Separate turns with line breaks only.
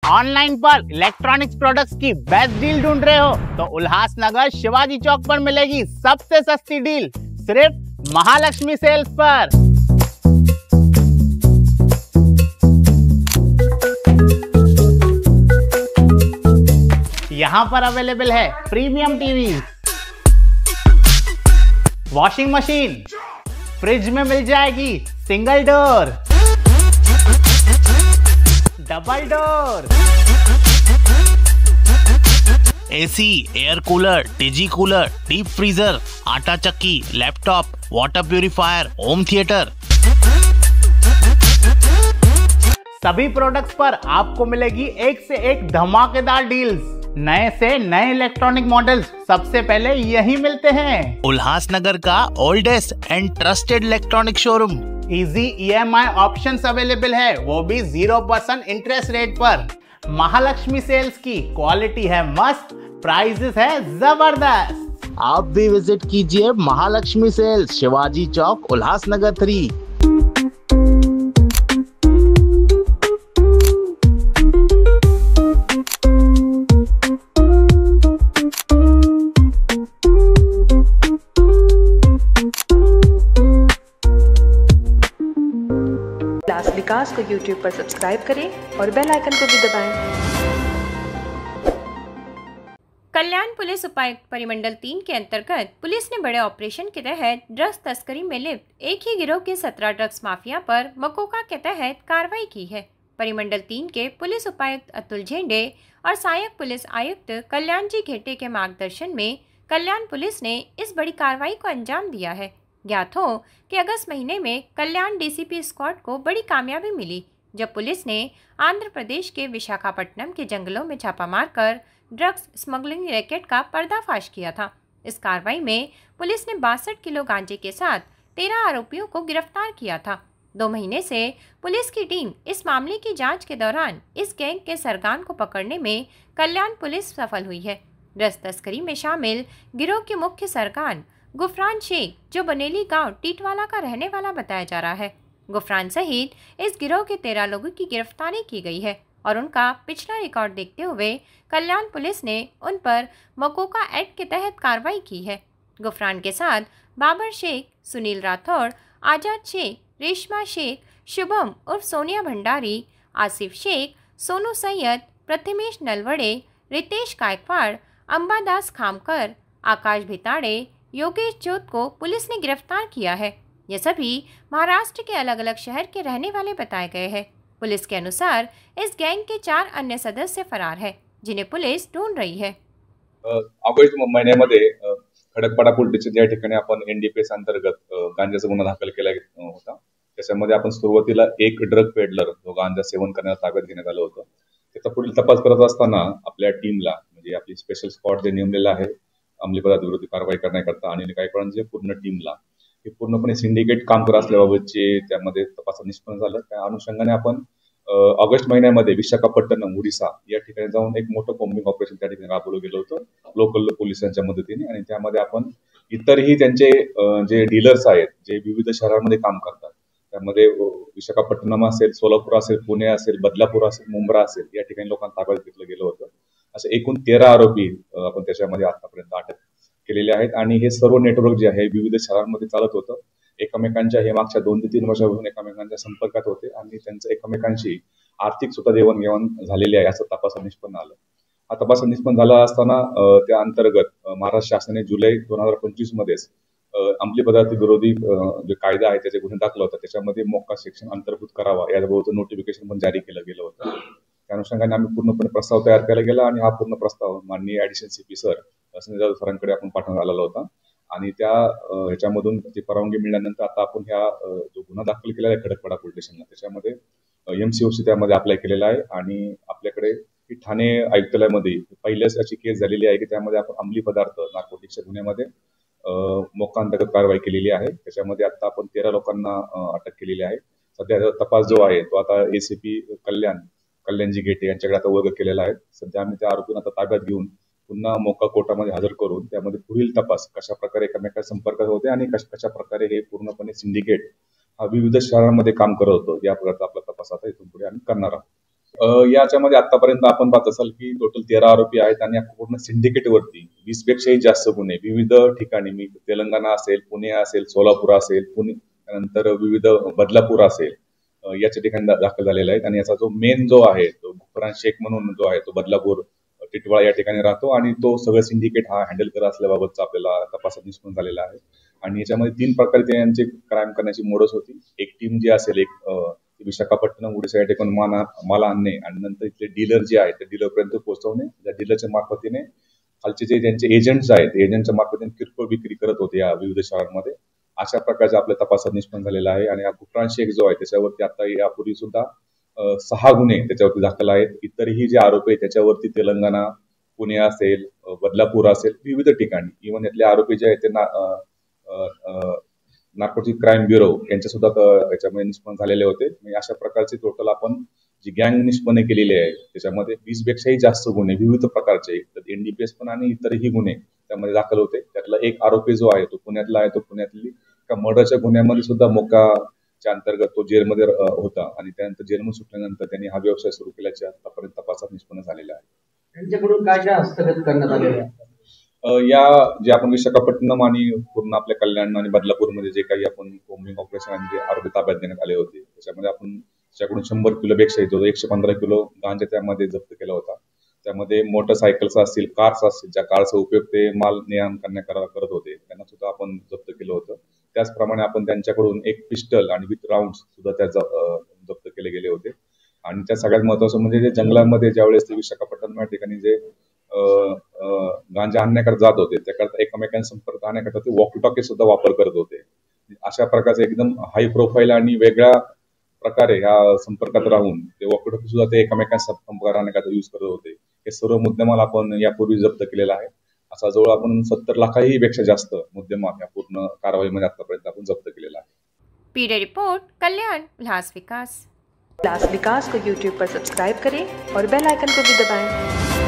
Online पर electronics products की best deal ढूंढ रहे हो तो उल्हासनगर शिवाजी चौक पर मिलेगी सबसे सस्ती डील, सिर्फ महालक्ष्मी सेल्स पर। यहाँ पर अवेलेबल है premium TV, washing machine, fridge में मिल जाएगी single door, double door, AC, air cooler, TG cooler, deep freezer, आटा चक्की, laptop, water purifier, home theatre. सभी प्रोडक्ट्स पर आपको मिलेगी एक से एक धमाकेदार डील्स। नए से नए इलेक्ट्रॉनिक मॉडल्स सबसे पहले यही मिलते हैं। उल्हासनगर का oldest end trusted electronic showroom. Easy EMI options available है, वो भी 0% इंटरेस्ट रेट पर। महालक्ष्मी सेल्स की क्वालिटी है मस्त, प्राइसेस है जबरदस्त। आप भी विजिट कीजिए महालक्ष्मी सेल्स, शिवाजी चौक, उल्हासनगर 3।
विकास को YouTube पर सब्सक्राइब करें और बेल आइकन को भी दबाएं।
कल्याण पुलिस उपायुक्त परिमंडल 3 के अंतर्गत पुलिस ने बड़े ऑपरेशन के तहत ड्रग्स तस्करी में लिप्त एक ही गिरोह के 17 ड्रग्स माफिया पर मकोका के तहत कार्रवाई की है। परिमंडल 3 के पुलिस उपायुक्त अतुल झेंडे और सहायक पुलिस आयुक्त कल्याण जी घेटे के मार्गदर्शन में कल्याण पुलिस ने इस बड़ी कार्रवाई को अंजाम दिया है। ज्ञात हो कि अगस्त महीने में कल्याण DCP स्क्वाड को बड़ी कामयाबी मिली जब पुलिस ने आंध्र प्रदेश के विशाखापट्टनम के जंगलों में छापा मारकर ड्रग्स स्मगलिंग रैकेट का पर्दाफाश किया था। इस कार्रवाई में पुलिस ने 62 किलो गांजे के साथ 13 आरोपियों को गिरफ्तार किया था। 2 महीने से पुलिस की टीम इस मामले की जांच के दौरान इस गैंग के सरगना को पकड़ने में कल्याण पुलिस सफल हुई है। ड्रग्स तस्करी में शामिल गिरोह के मुख्य सरगना गुफरान शेख, जो बनेली गांव टीटवाला का रहने वाला बताया जा रहा है। गुफरान सहित इस गिरोह के 13 लोगों की गिरफ्तारी की गई है और उनका पिछला रिकॉर्ड देखते हुए कल्याण पुलिस ने उन पर मकोका एक्ट के तहत कार्रवाई की है। गुफरान के साथ बाबर शेख, सुनील राठौड़, आजाद शेख, रेशमा शेख, शुभम उर्फ सोनिया भंडारी, आसिफ शेख, सोनू सैयद, प्रथमेश नलवड़े, रितेश गायकवाड़, अंबादास खामकर, आकाश भिताड़े, योगेश जोत को पुलिस ने गिरफ्तार किया है। ये सभी महाराष्ट्र के अलग अलग शहर के रहने वाले बताए गए हैं। पुलिस के अनुसार इस गैंग के 4 अन्य सदस्य फरार हैं, जिन्हें पुलिस ढूंढ रही है।
ऑगस्ट महिन्यामध्ये खडकपाडा पोलीस स्टेशन या ठिकाणी आपण NDPS अंतर्गत गांजाचा गुन्हा दाखल केला होता। त्याच्यामध्ये आपण सुरुवातीला एक ड्रग पेडलर जो गांजा सेवन करण्यास ताब्यात घेण्यात आलं होतं। त्याचा पुढील तपास करत असताना आपल्या टीमला म्हणजे आपली स्पेशल स्क्वॉड जे नेमलेला आहे अंमली पदार्थ विरोधी कारवाई करण्याकरता आणि गायकवाडांच्या पूर्ण टीमला हे पूर्णपणे सिंडिकेट काम करत असल्याबाबतचे त्यामध्ये तपासात निष्पन्न झालं। त्या अनुषंगाने आपण ऑगस्ट महिन्यामध्ये विशाखापट्टणम ओडिशा या ठिकाणी जाऊन एक मोठं कॉम्बिंग ऑपरेशन त्या ठिकाणी राबवलं गेलं होतं लोकल पोलिसांच्या मदतीने आणि त्यामध्ये आपण इतरही त्यांचे जे डीलर्स आहेत जे विविध शहरांमध्ये काम करतात त्यामध्ये विशाखापट्टणम असेल, सोलापूर असेल, पुणे असेल, बदलापूर असेल, मुंब्रा असेल या ठिकाणी लोकांना ताब्यात घेतलं गेलं होतं। असे एकूण 13 आरोपी आपण त्याच्यामध्ये आतापर्यंत अटक केलेले आहेत आणि हे सर्व नेटवर्क जे आहे विविध शहरांमध्ये चालत होतं। एकमेकांच्या हे मागच्या 2 ते 3 वर्षापासून एकमेकांच्या संपर्कात होते आणि त्यांचं एकमेकांशी आर्थिक सुद्धा देवाणघेवाण झालेली आहे असं तपासात निष्पन्न आलं। हा तपास निष्पन्न झाला असताना त्या अंतर्गत महाराष्ट्र शासनाने जुलै 2025 मध्येच अंमली पदार्थ विरोधी जे कायदा आहे त्याचे गुन्हे दाखल होता त्याच्यामध्ये मोक्का सेक्शन अंतर्भूत करावा याबाबत नोटिफिकेशन पण जारी केलं गेलं होतं। त्या अनुषंगाने आम्ही पूर्णपणे प्रस्ताव तयार केला गेला आणि हा पूर्ण प्रस्ताव माननीय additional CP sir Sanjay Jadhav सरांकडे आपण पाठवण्यात आलेला होता आणि त्या ह्याच्यामधून ती परवानगी मिळाल्यानंतर आता आपण ह्या जो गुन्हा दाखल केलेला आहे खडकपाडा पोलीस स्टेशनला त्याच्यामध्ये MCOC त्यामध्ये अप्लाय केलेला आहे आणि आपल्याकडे ठाणे आयुक्तालयामध्ये पहिल्याच अशी केस झालेली आहे की त्यामध्ये आपण अंमली पदार्थ नार्कोटिक्सच्या गुन्ह्यामध्ये मोक्का अंतर्गत कारवाई केलेली आहे। त्याच्यामध्ये आता आपण 13 लोकांना अटक केलेली आहे। सध्या तपास जो आहे तो आता ACP कल्याणजी घेटे यांच्याकडे आता वर्ग केलेला आहे। सध्या आम्ही त्या आरोपींना आता ताब्यात घेऊन पुन्हा मोक्का कोर्टामध्ये हजर करून त्यामध्ये पुढील तपास कशा प्रकारे एकमेकांच्या संपर्कात होते आणि कशा प्रकारे हे पूर्णपणे सिंडिकेट हा विविध शहरांमध्ये काम करत होतं या प्रकारचा आपला तपास आता इथून पुढे आम्ही करणार आहोत। याच्यामध्ये आतापर्यंत आपण पाहत असाल की टोटल 13 आरोपी आहेत आणि पूर्ण सिंडिकेट वरती 20 पेक्षाही जास्त गुन्हे विविध ठिकाणी, मी तेलंगणा असेल, पुणे असेल, सोलापूर असेल, पुणे त्यानंतर विविध बदलापूर असेल, याच्या ठिकाणी दाखल झालेला आहे. आणि याचा जो मेन जो आहे तो गुफरान शेख म्हणून जो आहे तो बदलापूर टिटवाळा या ठिकाणी राहतो आणि तो सगळं सिंडिकेट हा हँडल करत असल्याबाबतचा आपल्याला तपासात निष्पन्न झालेला आहे. आणि याच्यामध्ये 3 प्रकारे त्यांची क्राईम करण्याची मोडस होती. एक टीम जी असेल, एक विशाखापट्टणम उडीसा या ठिकाणी माल आणणे आणि नंतर इथले डीलर जे आहेत त्या डीलर पर्यंत पोहोचवणे. त्या डीलरच्या मार्फतीने खालचे जे त्यांचे एजंट्स आहेत, एजंटच्या मार्फतीने किरकोळ विक्री करत होते या विविध शहरांमध्ये. अशा प्रकारचा आपल्या तपासात निष्पन्न झालेला आहे. आणि हा गुफरान शेख जो आहे त्याच्यावरती आता यापूर्वी सुद्धा 6 गुन्हे त्याच्यावरती दाखल आहेत. इतरही जे आरोपी आहेत त्याच्यावरती तेलंगणा, पुणे असेल, बदलापूर असेल, विविध ठिकाणी इव्हन यातले आरोपी जे आहेत ते नार्कोटिक क्राईम ब्युरो यांच्या सुद्धा याच्यामध्ये निष्पन्न झालेले होते. अशा प्रकारचे टोटल आपण जी गँग निष्पन्न केलेली आहे त्याच्यामध्ये 20 पेक्षाही जास्त गुन्हे विविध प्रकारचे एनडीपीएस पण आणि इतरही गुन्हे त्यामध्ये दाखल होते. त्यातला एक आरोपी जो आहे तो पुण्यातला आहे. तो पुण्यातली मर्डरच्या गुन्ह्यामध्ये सुद्धा मोकाच्या अंतर्गत तो जेलमध्ये होता आणि त्यानंतर जेलमधून सुटल्यानंतर त्यांनी हा व्यवसाय सुरू केल्याचे आतापर्यंत तपासात निष्पन्न झालेला आहे.
त्यांच्याकडून काय काय हस्तगत करण्यात आलेलं आहे?
या जे आपण विशाखापट्टणम आणि पूर्ण आपल्या कल्याण आणि बदलापूरमध्ये जे काही आपण कोम्बिंग ऑपरेशन आणि जे आरोपी ताब्यात देण्यात आले होते त्याच्यामध्ये आपण त्याच्याकडून 100 किलोपेक्षा 115 किलो गांजा त्यामध्ये जप्त केला होता. त्यामध्ये मोटरसायकल्स असतील, कार्स असतील, ज्या कारचा उपयोग ते माल ने आण करण्याकरता करत होते त्यांना सुद्धा आपण जप्त केलं होतं. त्याचप्रमाणे आपण त्यांच्याकडून एक पिस्टल आणि विथ राऊंड सुद्धा त्या जप्त केले गेले होते. आणि त्या सगळ्यात महत्वाचं म्हणजे जे जंगलामध्ये ज्यावेळेस ते विशाखापट्टणम या ठिकाणी जे गांजा आणण्याकरता जात होते त्याकरता एकमेकांना संपर्क आणण्याकरता ते वॉकी टॉकी सुद्धा वापर करत होते. अशा प्रकारचे एकदम हाय प्रोफाईल आणि वेगळ्या प्रकारे ह्या संपर्कात राहून ते वॉकी टॉकी सुद्धा ते एकमेकांना संपर्क आणण्याकरता युज करत होते. हे सर्व मुद्देमाल आपण यापूर्वी जप्त केलेला आहे. असा जवळ आपण 70 लाखाही पेक्षा जास्त मुद्देमाल या पूर्ण कारवाईमध्ये आतापर्यंत आपण जप्त केलेला आहे.
ब्यूरो रिपोर्ट, कल्याण उल्लास विकास।
उल्लास विकास को YouTube पर सब्सक्राइब करें और बेल आइकन को भी दबाएं।